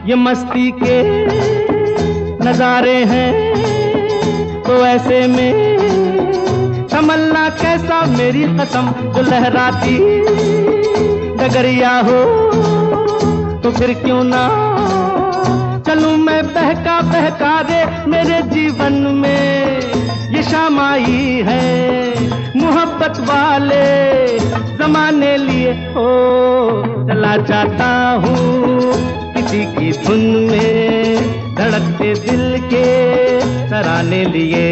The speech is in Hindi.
ये मस्ती के नजारे हैं, तो ऐसे में संभलना कैसा मेरी कसम, जो लहराती डगरिया हो तो फिर क्यों ना चलूं मैं बहका बहका रे। मेरे जीवन में ये शाम आई है मोहब्बत वाले जमाने लिए हो। चला जाता हूँ किसी की धुन में धड़कते दिल के तराने लिए।